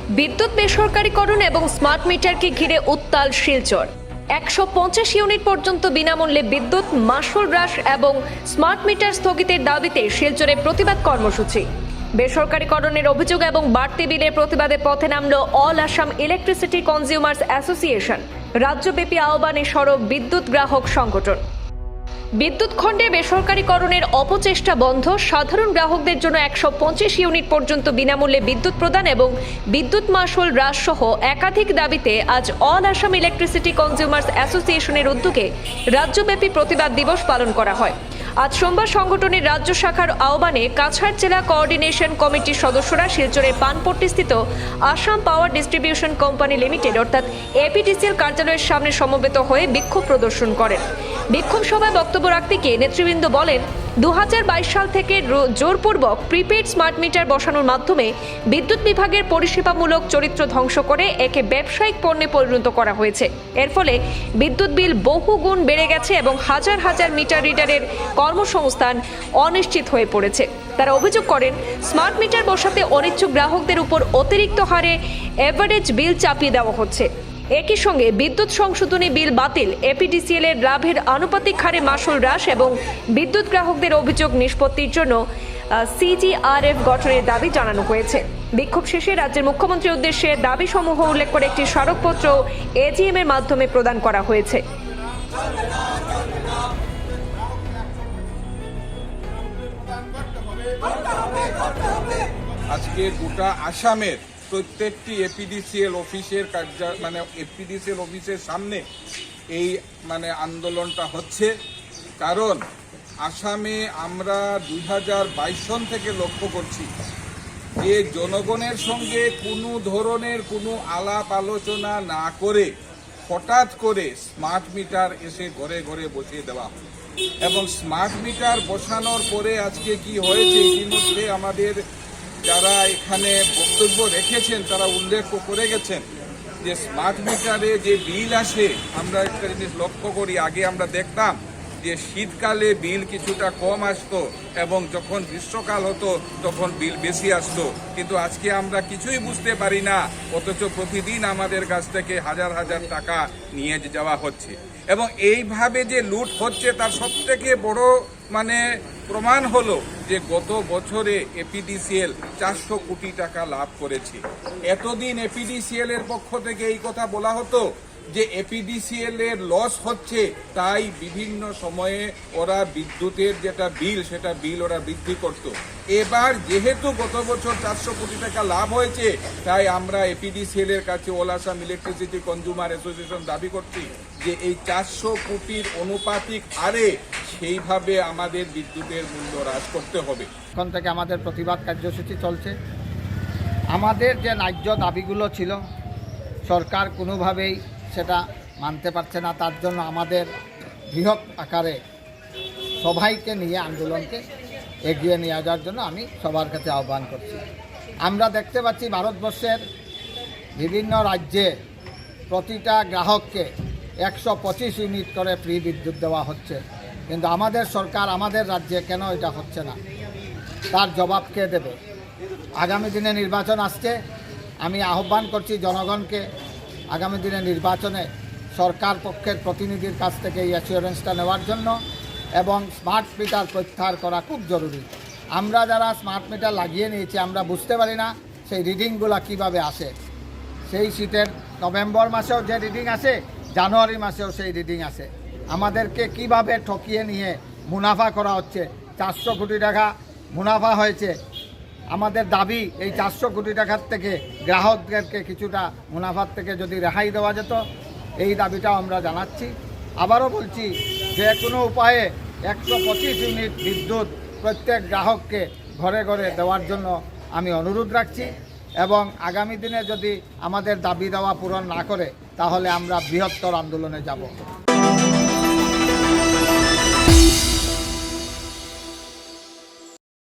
বিদ্যুৎ বেসরকারীকরণ এবং স্মার্ট মিটারকে ঘিরে উত্তাল শিলচর। 150 ইউনিট পর্যন্ত বিনামূল্যে বিদ্যুৎ মাশুল হ্রাস এবং স্মার্ট মিটার স্থগিতের দাবিতে শিলচরে প্রতিবাদ কর্মসূচি। বেসরকারীকরণের অভিযোগ এবং বাড়তি বিলের প্রতিবাদে পথে নামল all Assam electricity consumers association. রাজ্যব্যাপী আহ্বানে সরব বিদ্যুৎ গ্রাহক সংগঠন। বিদ্যুৎ খণ্ডে বেসরকারীকরণের অপচেষ্টা বন্ধ, সাধারণ গ্রাহকদের জন্য 150 ইউনিট পর্যন্ত বিনামূল্যে বিদ্যুৎ প্রদান এবং বিদ্যুৎ মাশুল হ্রাস সহ একাধিক দাবিতে আজ অল আসাম ইলেকট্রিসিটি কনজিউমার্স অ্যাসোসিয়েশনের উদ্যোগে রাজ্যব্যাপী প্রতিবাদ দিবস পালন করা হয়। আজ সোমবার সংগঠনের রাজ্য শাখার আহ্বানে কাছাড় জেলা কোঅর্ডিনেশন কমিটির সদস্যরা শিলচরের পানপট্টিস্থিত Assam power distribution company limited অর্থাৎ এপিডিসিএল কার্যালয়ের সামনে সমবেত হয়ে বিক্ষোভ প্রদর্শন করেন। বিক্ষোভ সভায় বক্তব্য রাখতে গিয়ে নেতৃবৃন্দ বলেন, 2022 সাল থেকে জোরপূর্বক প্রিপেইড স্মার্ট মিটার বসানোর মাধ্যমে বিদ্যুৎ বিভাগের পরিষেবামূলক চরিত্র ধ্বংস করে একে ব্যবসায়িক পণ্যে পরিণত করা হয়েছে। এর ফলে বিদ্যুৎ বিল বহু গুণ বেড়ে গেছে এবং হাজার হাজার মিটার রিডারের কর্মসংস্থান অনিশ্চিত হয়ে পড়েছে। তারা অভিযোগ করেন, স্মার্ট মিটার বসাতে অনিচ্ছুক গ্রাহকদের উপর অতিরিক্ত হারে এভারেজ বিল চাপিয়ে দেওয়া হচ্ছে। একই সঙ্গে বিদ্যুৎ সংশোধনী বিল বাতিল, এপিডিসিএল এর লাভের আনুপাতিক হারে মাশুল হ্রাস এবং বিদ্যুৎ গ্রাহকদের অভিযোগ নিষ্পত্তির জন্য সিজিআরএফ গঠনের দাবি জানানো হয়েছে। বিক্ষোভ শেষে রাজ্যের মুখ্যমন্ত্রীর উদ্দেশ্যে দাবিসমূহ উল্লেখ করে একটি স্মারকপত্র এজিএম এর মাধ্যমে প্রদান করা হয়েছে। আজকে গোটা আসামের প্রত্যেকটি এপিডিসিএল অফিসের এপিডিসিএল অফিসের সামনে এই আন্দোলনটা হচ্ছে। কারণ আসামে আমরা 2022 সন থেকে লক্ষ্য করছি যে জনগণের সঙ্গে কোনো ধরনের কোনো আলাপ আলোচনা না করে হঠাৎ করে স্মার্ট মিটার এসে ঘরে ঘরে বসিয়ে দেওয়া হয় এবং স্মার্ট মিটার বসানোর পরে আজকে কি হয়েছে, ইতিমধ্যে আমাদের যারা এখানে বক্তব্য রেখেছেন তারা উল্লেখ করে গেছেন যে স্মার্ট মিটারে যে বিল আসে, আমরা একটা জিনিস লক্ষ্য করি, আগে আমরা দেখতাম যে শীতকালে বিল কিছুটা কম আসতো এবং যখন গ্রীষ্মকাল হতো তখন বিল বেশি আসতো, কিন্তু আজকে আমরা কিছুই বুঝতে পারি না, অথচ প্রতিদিন আমাদের কাছ থেকে হাজার হাজার টাকা নিয়ে যাওয়া হচ্ছে। এবং এইভাবে যে লুট হচ্ছে তার সবথেকে বড় প্রমাণ হলো যে গত বছরে এপিডিসিএল 400 কোটি টাকা লাভ করেছে। এতদিন এপিডিসিএল এর পক্ষ থেকে এই কথা বলা হতো যে এপিডিসিএল এর লস হচ্ছে, তাই বিভিন্ন সময়ে ওরা বিদ্যুতের যেটা বিল সেটা বিল ওরা বৃদ্ধি করত। এবার যেহেতু গত বছর 400 কোটি টাকা লাভ হয়েছে, তাই আমরা এপিডিসিএল এর কাছে all Assam electricity consumer association দাবি করছি যে এই 400 কোটির অনুপাতিক হারে সেইভাবে আমাদের বিদ্যুতের মূল্য হ্রাস করতে হবে। এখন থেকে আমাদের প্রতিবাদ কার্যসূচি চলছে। আমাদের যে ন্যায্য দাবিগুলো ছিল সরকার কোনোভাবেই সেটা মানতে পারছে না, তার জন্য আমাদের বৃহৎ আকারে সবাইকে নিয়ে আন্দোলনকে এগিয়ে নিয়ে যাওয়ার জন্য আমি সবার কাছে আহ্বান করছি। আমরা দেখতে পাচ্ছি ভারতবর্ষের বিভিন্ন রাজ্যে প্রতিটা গ্রাহককে 125 ইউনিট করে ফ্রি বিদ্যুৎ দেওয়া হচ্ছে, কিন্তু আমাদের সরকার আমাদের রাজ্যে কেন এটা হচ্ছে না, তার জবাব কে দেবে? আগামী দিনে নির্বাচন আসছে, আমি আহ্বান করছি জনগণকে আগামী দিনে নির্বাচনে সরকার পক্ষের প্রতিনিধির কাছ থেকে এই অ্যাসিওরেন্সটা নেওয়ার জন্য এবং স্মার্ট মিটার প্রত্যাহার করা খুব জরুরি। আমরা যারা স্মার্ট মিটার লাগিয়ে নিয়েছি আমরা বুঝতে পারি না সেই রিডিংগুলো কিভাবে আসে। সেই শীতের নভেম্বর মাসেও যে রিডিং আসে, জানুয়ারি মাসেও সেই রিডিং আসে। আমাদেরকে কিভাবে ঠকিয়ে নিয়ে মুনাফা করা হচ্ছে। 400 কোটি টাকা মুনাফা হয়েছে। আমাদের দাবি এই 400 কোটি টাকার থেকে গ্রাহকদেরকে কিছুটা মুনাফার থেকে যদি রেহাই দেওয়া যেত, এই দাবিটাও আমরা জানাচ্ছি। আবারও বলছি, যে কোনো উপায়ে 125 ইউনিট বিদ্যুৎ প্রত্যেক গ্রাহককে ঘরে ঘরে দেওয়ার জন্য আমি অনুরোধ রাখছি এবং আগামী দিনে যদি আমাদের দাবি দেওয়া পূরণ না করে তাহলে আমরা বৃহত্তর আন্দোলনে যাব।